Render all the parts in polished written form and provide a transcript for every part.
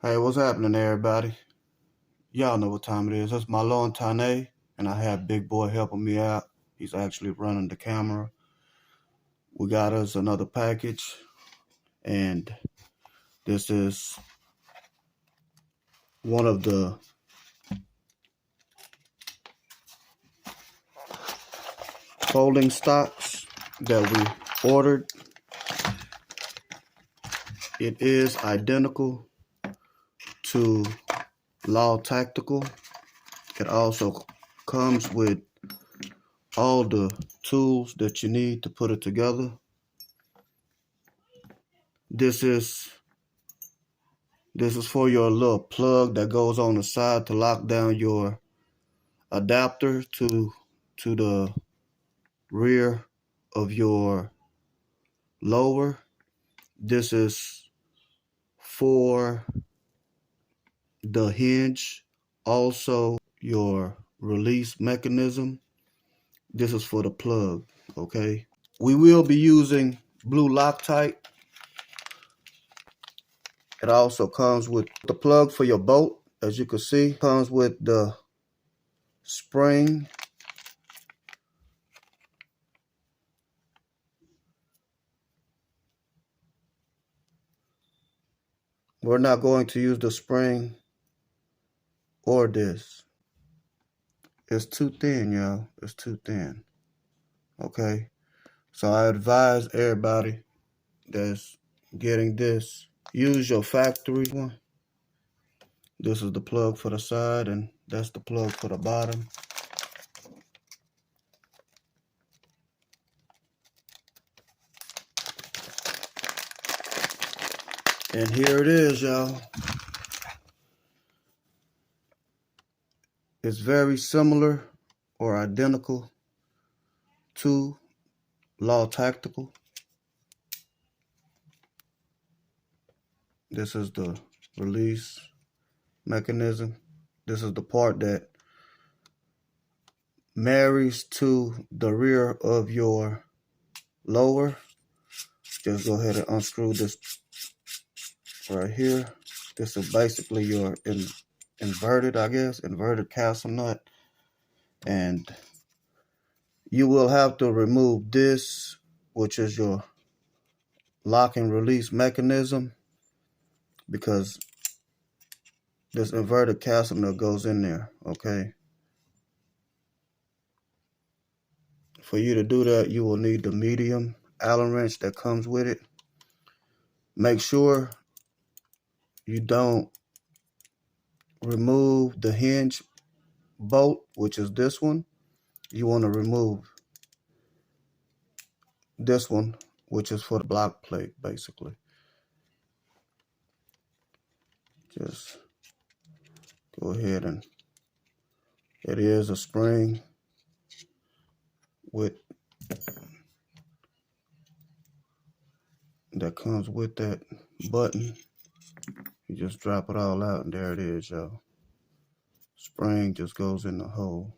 Hey, what's happening, everybody? Y'all know what time it is. That's Marlon Tane, and I have Big Boy helping me out. He's actually running the camera. We got us another package, and this is one of the folding stocks that we ordered. It is identical to Law Tactical. It also comes with all the tools that you need to put it together. This is for your little plug that goes on the side to lock down your adapter to the rear of your lower. This is for the hinge, also your release mechanism. This is for the plug, okay? We will be using blue Loctite. It also comes with the plug for your bolt, as you can see. Comes with the spring. We're not going to use the spring or this. It's too thin, y'all. It's too thin. Okay? So I advise everybody that's getting this, use your factory one. This is the plug for the side, and that's the plug for the bottom. And here it is, y'all. It's very similar or identical to Law Tactical. This is the release mechanism. This is the part that marries to the rear of your lower. Just go ahead and unscrew this right here. This is basically your inverted castle nut. And you will have to remove this, which is your lock and release mechanism, because this inverted castle nut goes in there, okay? For you to do that, you will need the medium Allen wrench that comes with it. Make sure you don't remove the hinge bolt, which is this one. You want to remove this one, which is for the block plate, basically. Just go ahead, and it is a spring with that comes with that button. You just drop it all out, and there it is, y'all. Spring just goes in the hole.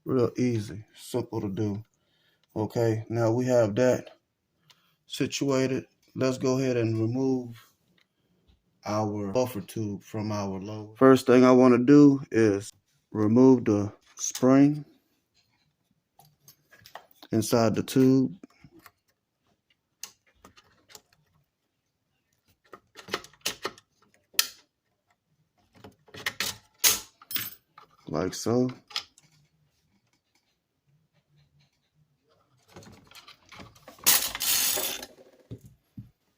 Real easy, simple to do. Okay, now we have that situated. Let's go ahead and remove our buffer tube from our lower. First thing I want to do is remove the spring inside the tube. Like so.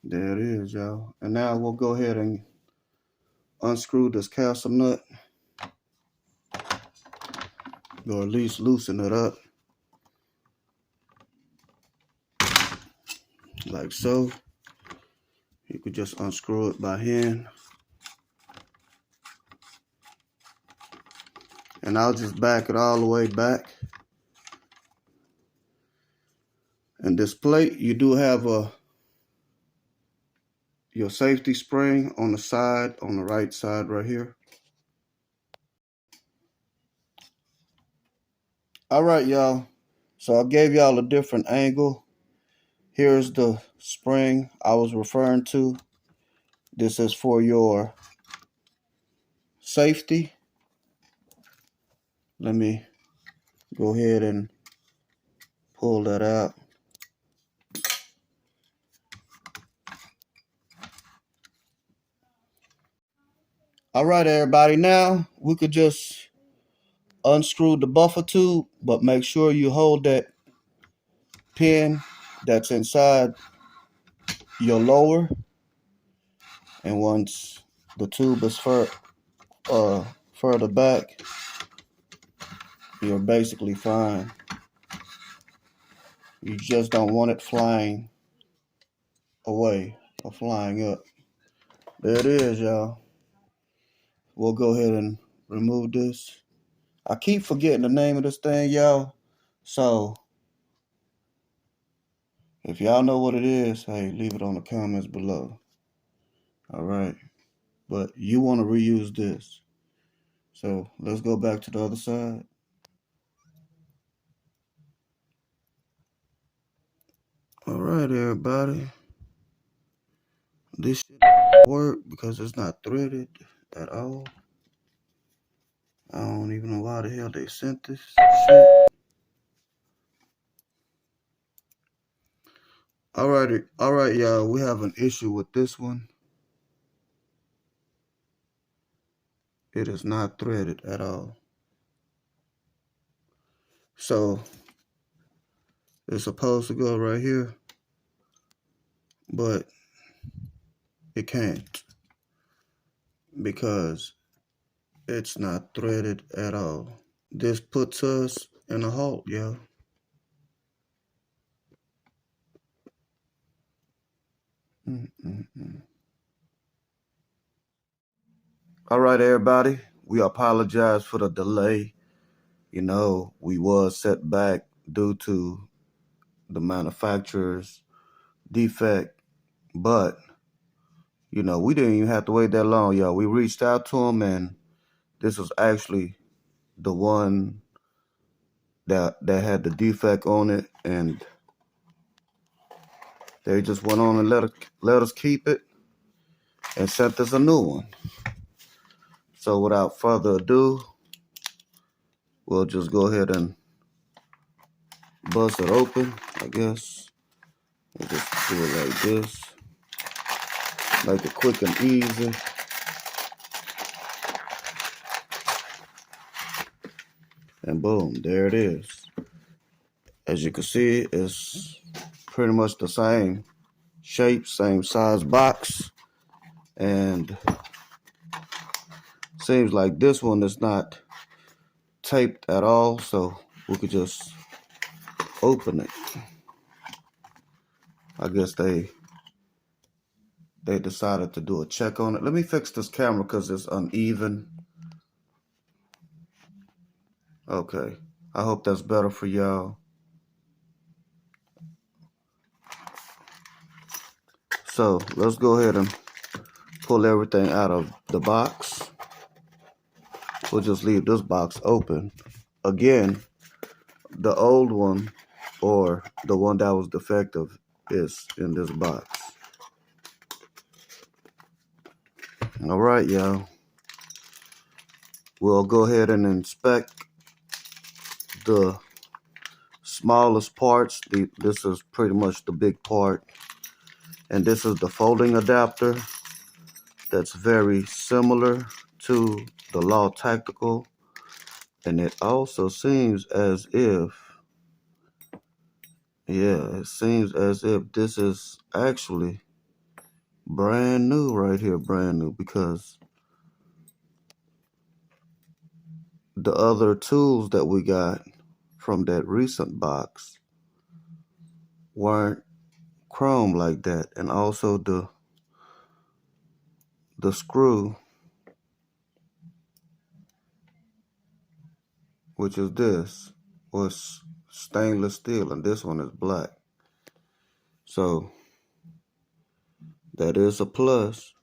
There it is, y'all. And now we'll go ahead and unscrew this castle nut, or at least loosen it up. Like so. You could just unscrew it by hand. And I'll just back it all the way back. And this plate, you do have your safety spring on the side, on the right side right here. All right, y'all. So I gave y'all a different angle. Here's the spring I was referring to. This is for your safety. Let me go ahead and pull that out. All right, everybody. Now we could just unscrew the buffer tube, but make sure you hold that pin that's inside your lower. And once the tube is further back, you're basically fine. You just don't want it flying away or flying up. There it is, y'all. We'll go ahead and remove this. I keep forgetting the name of this thing, y'all. So if y'all know what it is, hey, leave it on the comments below. All right. But you want to reuse this. So let's go back to the other side. All right, everybody. This shit doesn't work because it's not threaded at all. I don't even know why the hell they sent this shit. All right, y'all. We have an issue with this one. It is not threaded at all. So it's supposed to go right here, but it can't because it's not threaded at all. This puts us in a halt, yo. All right, everybody. We apologize for the delay. You know, we was set back due to the manufacturer's defect, but you know, we didn't even have to wait that long, y'all. We reached out to them, and this was actually the one that had the defect on it, and they just went on and let us keep it and sent us a new one. So without further ado, we'll just go ahead and bust it open, I guess. We'll just do it like this. Make it quick and easy. And boom, there it is. As you can see, it's pretty much the same shape, same size box. And seems like this one is not taped at all, so we could just open it. I guess they decided to do a check on it. Let me fix this camera because it's uneven. Okay, I hope that's better for y'all. So let's go ahead and pull everything out of the box. We'll just leave this box open. Again, the old one or the one that was defective is in this box. All right, y'all. We'll go ahead and inspect the smallest parts. This is pretty much the big part. And this is the folding adapter that's very similar to the Law Tactical. And it also seems as if, it seems as if this is actually brand new right here, brand new, because the other tools that we got from that recent box weren't chrome like that. And also the screw, which is this, was stainless steel, and this one is black. So that is a plus,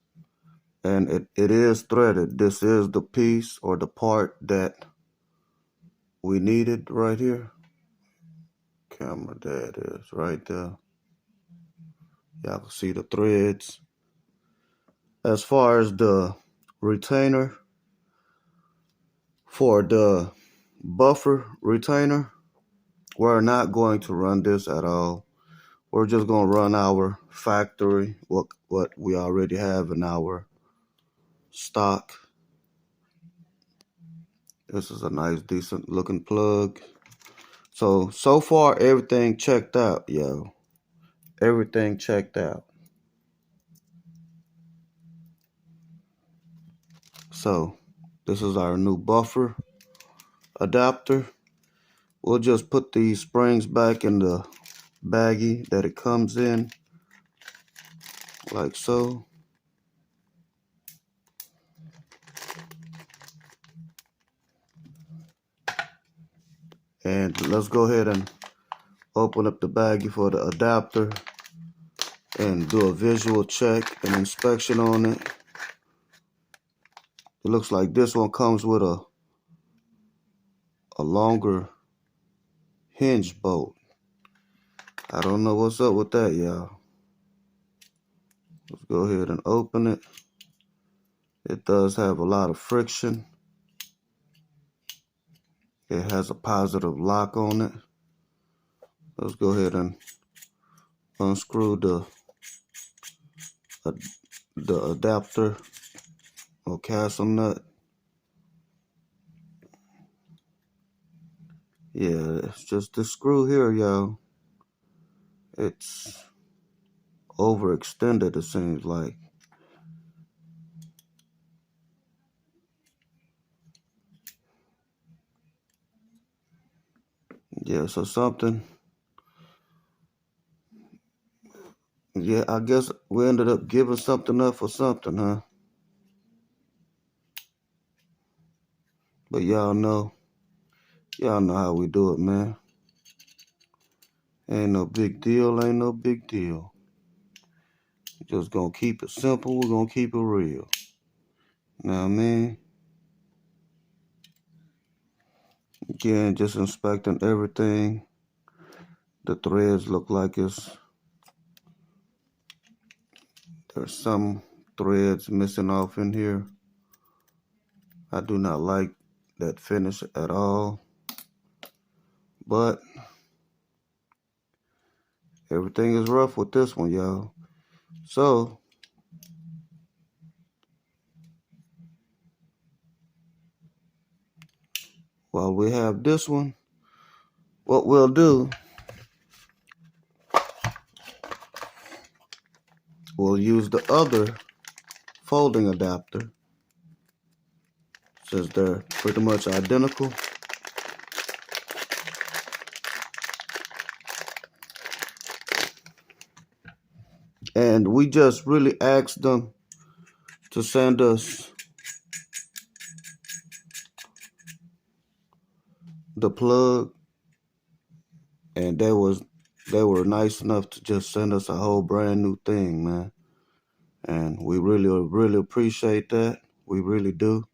and it is threaded. This is the piece or the part that we needed right here. Camera, there it is, right there. Y'all can see the threads. As far as the retainer, for the buffer retainer, we're not going to run this at all. We're just going to run our factory, what we already have in our stock. This is a nice, decent looking plug. So far, everything checked out, yo. Everything checked out. So this is our new buffer adapter. We'll just put these springs back in the baggie that it comes in, like so. And let's go ahead and open up the baggie for the adapter and do a visual check and inspection on it. It looks like this one comes with a longer hinge bolt. I don't know what's up with that, y'all. Let's go ahead and open it. It does have a lot of friction. It has a positive lock on it. Let's go ahead and unscrew the adapter or castle nut. Yeah, it's just this screw here, y'all. It's overextended, it seems like. Yeah, so something. Yeah, I guess we ended up giving something up for something, huh? But y'all know how we do it, man. Ain't no big deal, ain't no big deal. Just gonna keep it simple, we're gonna keep it real. Know what I mean? Again, just inspecting everything. The threads look like there's some threads missing off in here. I do not like that finish at all. But everything is rough with this one, y'all. So while we have this one, what we'll do, we'll use the other folding adapter, since they're pretty much identical. And we just really asked them to send us the plug, and they were nice enough to just send us a whole brand new thing, man. And we really appreciate that. We really do.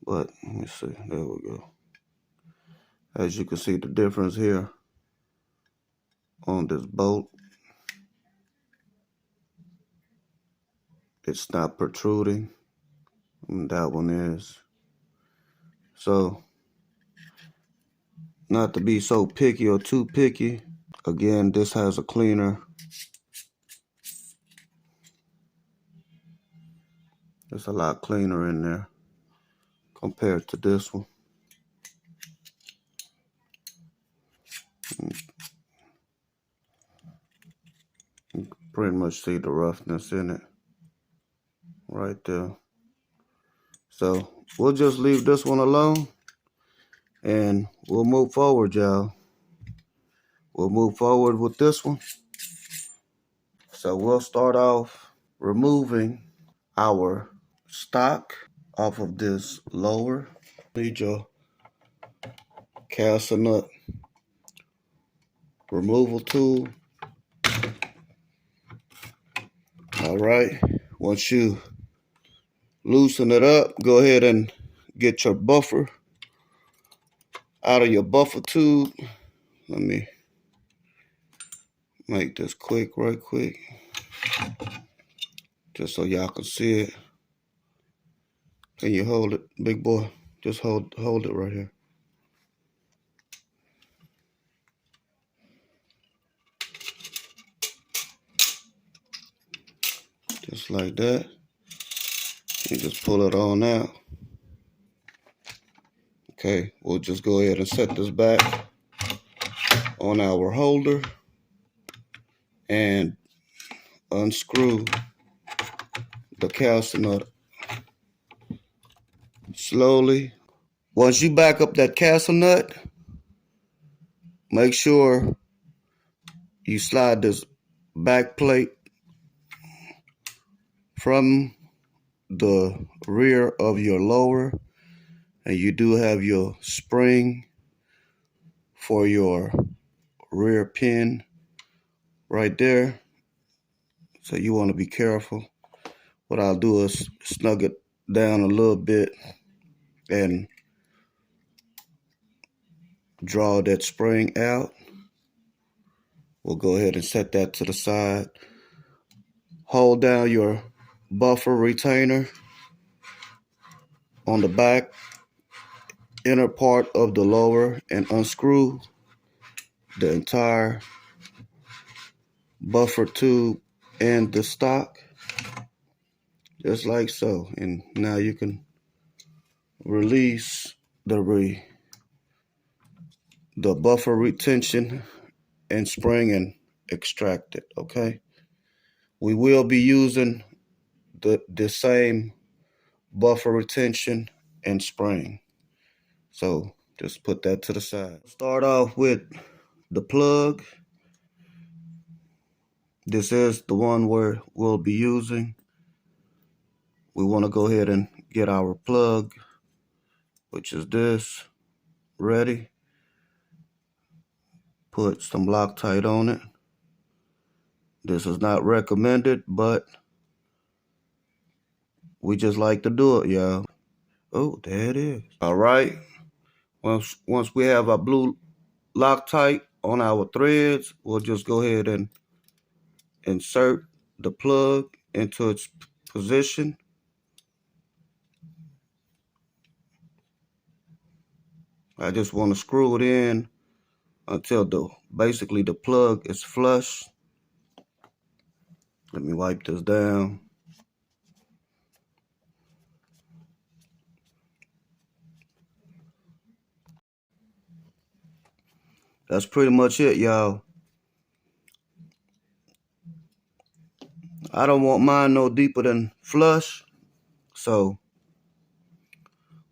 But let me see. There we go. As you can see the difference here on this bolt. It's not protruding. And that one is. So, not to be so picky or too picky. Again, this has a cleaner. It's a lot cleaner in there compared to this one. You can pretty much see the roughness in it right there. So we'll just leave this one alone and we'll move forward, y'all. We'll move forward with this one. So we'll start off removing our stock off of this lower. Need your castle nut removal tool. All right. Once you loosen it up, go ahead and get your buffer out of your buffer tube. Let me make this quick, right quick. just so y'all can see it. Can you hold it, big boy? Just hold it right here. Just like that. You just pull it on out. Okay, we'll just go ahead and set this back on our holder and unscrew the castle nut slowly. Once you back up that castle nut, make sure you slide this back plate from the rear of your lower, and you do have your spring for your rear pin right there. So you want to be careful. What I'll do is snug it down a little bit and draw that spring out. We'll go ahead and set that to the side. Hold down your buffer retainer on the back inner part of the lower and unscrew the entire buffer tube and the stock, just like so. And now you can release the buffer retention and spring and extract it. Okay, we will be using the same buffer retention and spring, so just put that to the side. Start off with the plug. This is the one we'll be using. We want to go ahead and get our plug, which is this, ready. Put some Loctite on it. This is not recommended, but we just like to do it, y'all. Oh, there it is. All right. Once we have our blue Loctite on our threads, we'll just go ahead and insert the plug into its position. I just want to screw it in until basically the plug is flush. Let me wipe this down. That's pretty much it, y'all. I don't want mine no deeper than flush, so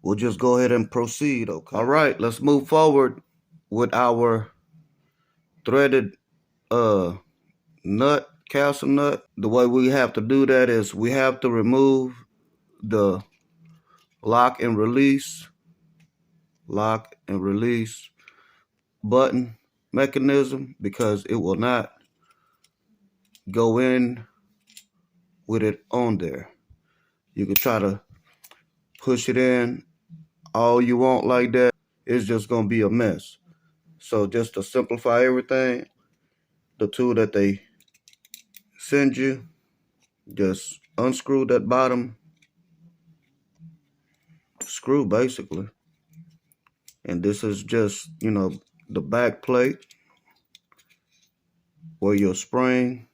we'll just go ahead and proceed, okay? All right, let's move forward with our threaded nut, castle nut. The way we have to do that is we have to remove the lock and release button mechanism, because it will not go in with it on there. You can try to push it in all you want like that. It's just going to be a mess. So just to simplify everything, the tool that they send you, just unscrew that bottom screw basically. And this is just, the back plate where your spring,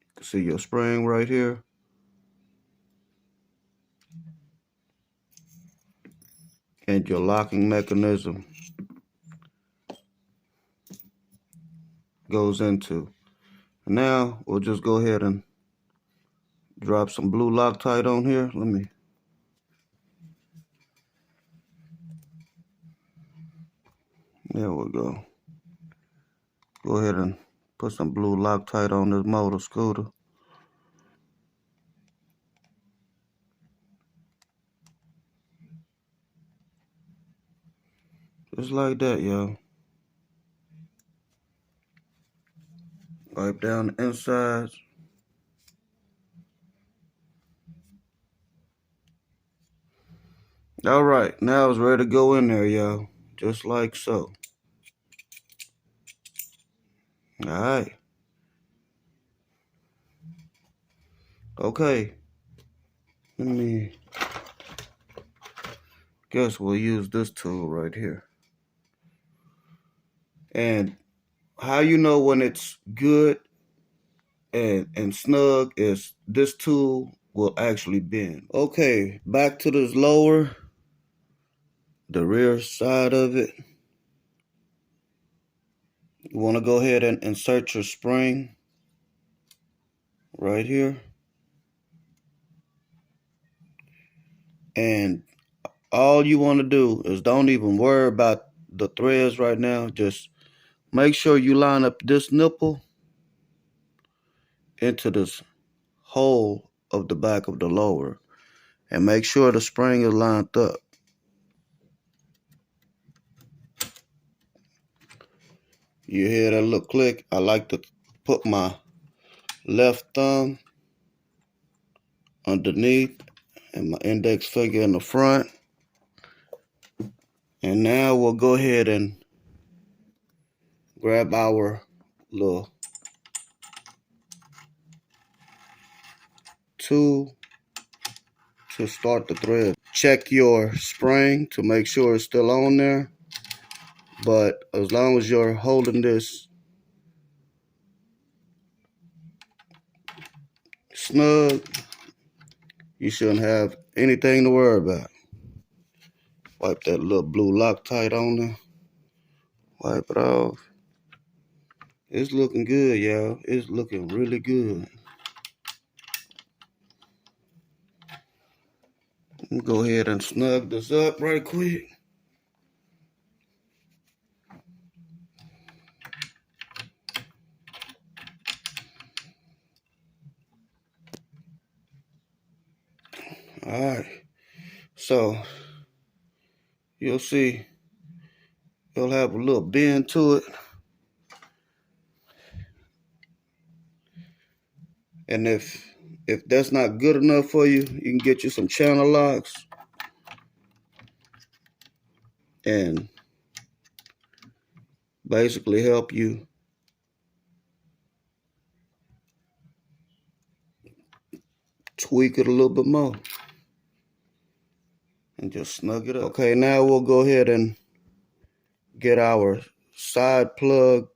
you can see your spring right here. And your locking mechanism goes into. Now we'll just go ahead and drop some blue Loctite on here. There we go. Go ahead and put some blue Loctite on this motor scooter. Just like that, y'all. Wipe down the insides. All right, now it's ready to go in there, y'all. Just like so. All right. Okay, let me guess we'll use this tool right here. And how you know when it's good and snug is this tool will actually bend. Okay, back to this lower, the rear side of it. You want to go ahead and insert your spring right here. And all you want to do is don't even worry about the threads right now. Just make sure you line up this nipple into this hole of the back of the lower. And make sure the spring is lined up. You hear that little click? I like to put my left thumb underneath and my index finger in the front. And now we'll go ahead and grab our little tool to start the thread. Check your spring to make sure it's still on there. But as long as you're holding this snug, you shouldn't have anything to worry about. Wipe that little blue Loctite on there. Wipe it off. It's looking good, y'all. It's looking really good. Go ahead and snug this up right quick. All right. So you'll see it'll have a little bend to it. And if that's not good enough for you, you can get you some channel locks and basically help you tweak it a little bit more and just snug it up. Okay, now we'll go ahead and get our side plug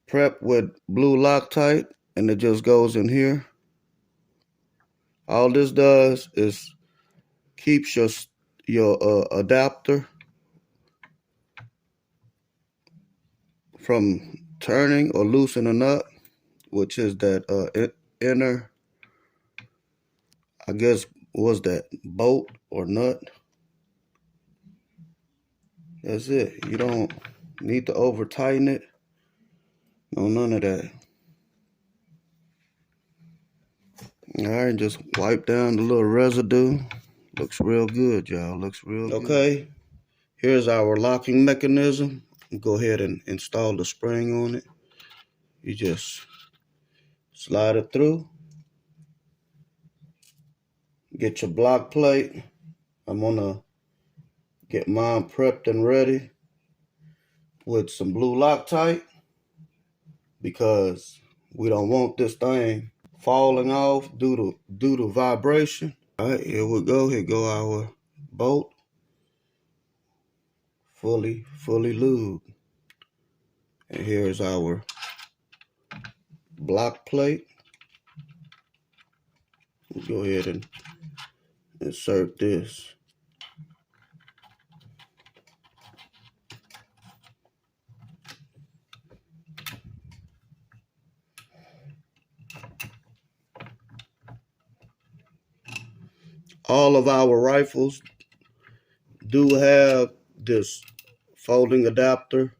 prepped with blue Loctite, and it just goes in here. All this does is keeps your adapter from turning or loosening up, which is that inner, I guess, was that bolt or nut. That's it. You don't need to over tighten it. No, none of that. All right, just wipe down the little residue. Looks real good, y'all. Looks real good. Okay, here's our locking mechanism. Go ahead and install the spring on it. You just slide it through. Get your block plate. I'm gonna get mine prepped and ready with some blue Loctite because we don't want this thing falling off due to vibration. All right, here we go. Here go our bolt, fully lubed. And here's our block plate. We'll go ahead and insert this. All of our rifles do have this folding adapter,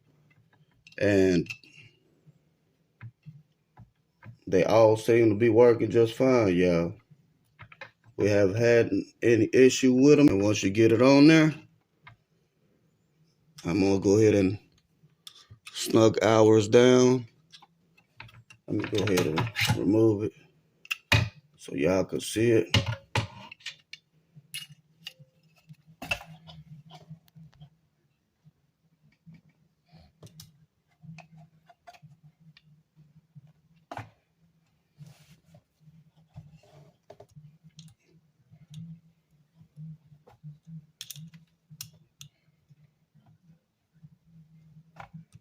and they all seem to be working just fine, y'all. We haven't had any issue with them. And once you get it on there, I'm gonna go ahead and snug ours down. Let me go ahead and remove it so y'all can see it.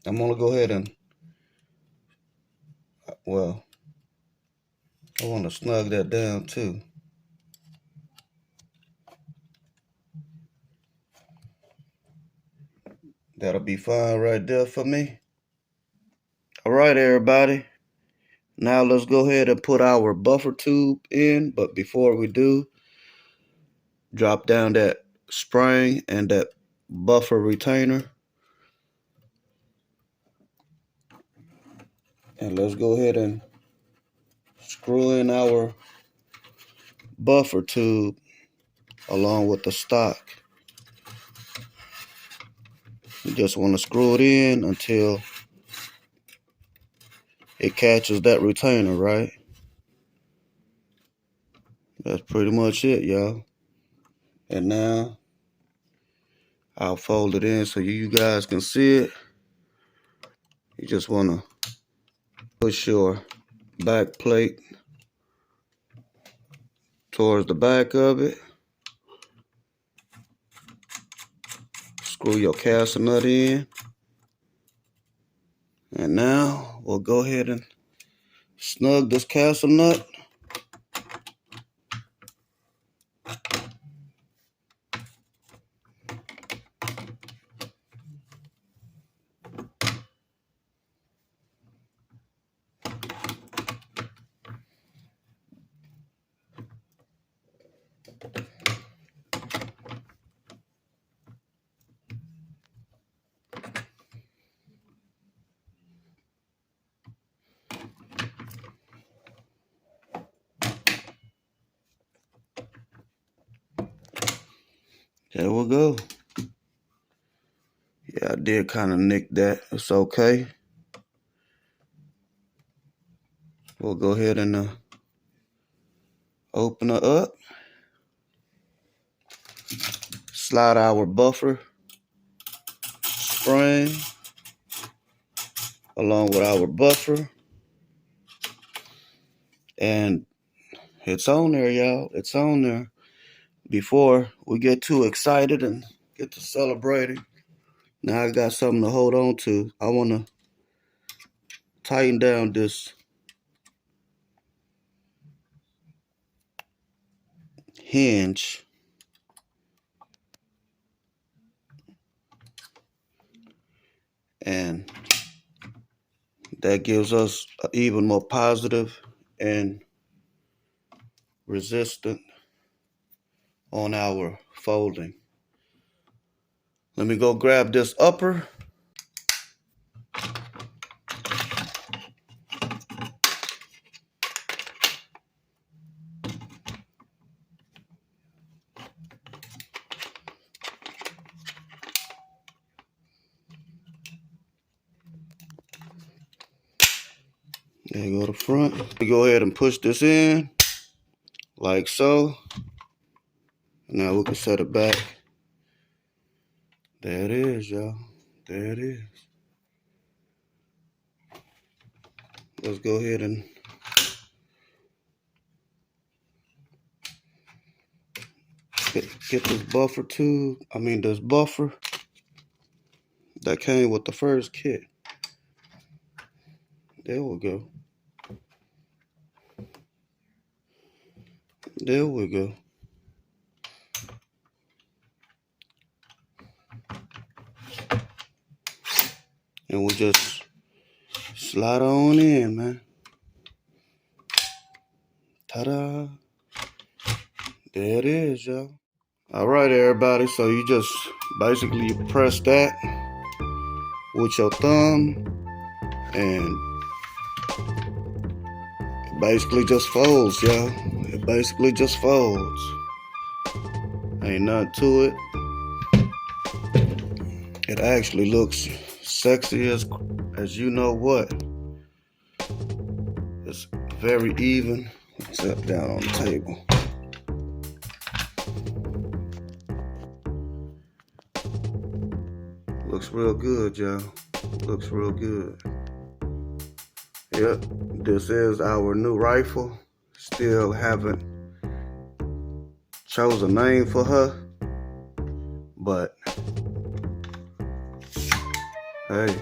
I'm gonna go ahead and, well, I want to snug that down too. That'll be fine right there for me. All right, everybody. Now let's go ahead and put our buffer tube in. But before we do, drop down that spring and that buffer retainer. And let's go ahead and screw in our buffer tube along with the stock. You just want to screw it in until it catches that retainer, right? That's pretty much it, y'all. And now I'll fold it in so you guys can see it. You just want to push your back plate towards the back of it. Screw your castle nut in. And now we'll go ahead and snug this castle nut. There we go. Yeah, I did kind of nick that. It's okay. We'll go ahead and open it up. Slide our buffer spring along with our buffer. And it's on there, y'all. It's on there. Before we get too excited and get to celebrating, now I got something to hold on to. I want to tighten down this hinge. And that gives us an even more positive and resistant on our folding. Let me go grab this upper. There you go, the front. We go ahead and push this in like so. Now we can set it back. There it is, y'all. There it is. Let's go ahead and get this buffer tube. This buffer that came with the first kit. There we go. There we go. And we just slide on in, man. Ta-da. There it is, y'all. All right, everybody. So you just basically press that with your thumb, and it basically just folds, y'all. It basically just folds. Ain't nothing to it. It actually looks sexy as you know what. It's very even. Set down on the table. Looks real good, y'all. Looks real good. Yep, this is our new rifle. Still haven't chose a name for her, but hey,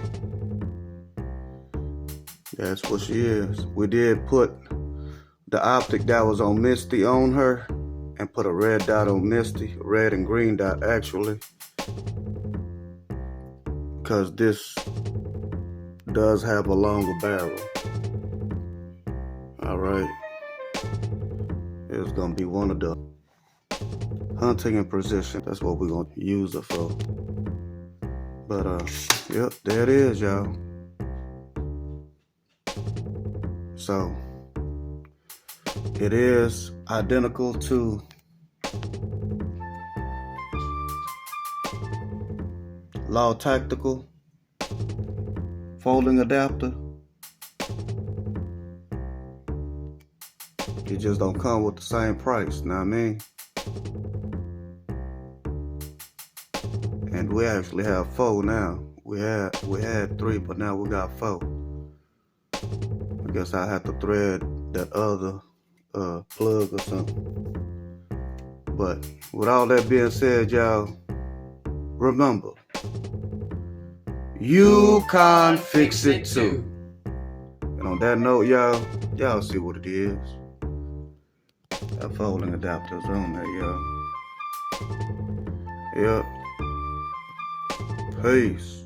That's what she is. We did put the optic that was on Misty on her and put a red dot on Misty, red and green dot actually, because this does have a longer barrel. All right, it's gonna be one of the hunting and precision. That's what we're gonna use it for. But yep, there it is, y'all. So it is identical to Law Tactical folding adapter. It just don't come with the same price, know what I mean? And we actually have 4 now. We had 3, but now we got 4. I guess I have to thread that other plug or something. But with all that being said, y'all, remember, you can fix it too. And on that note, y'all see what it is. That folding adapter's on there, y'all. Yep. Peace.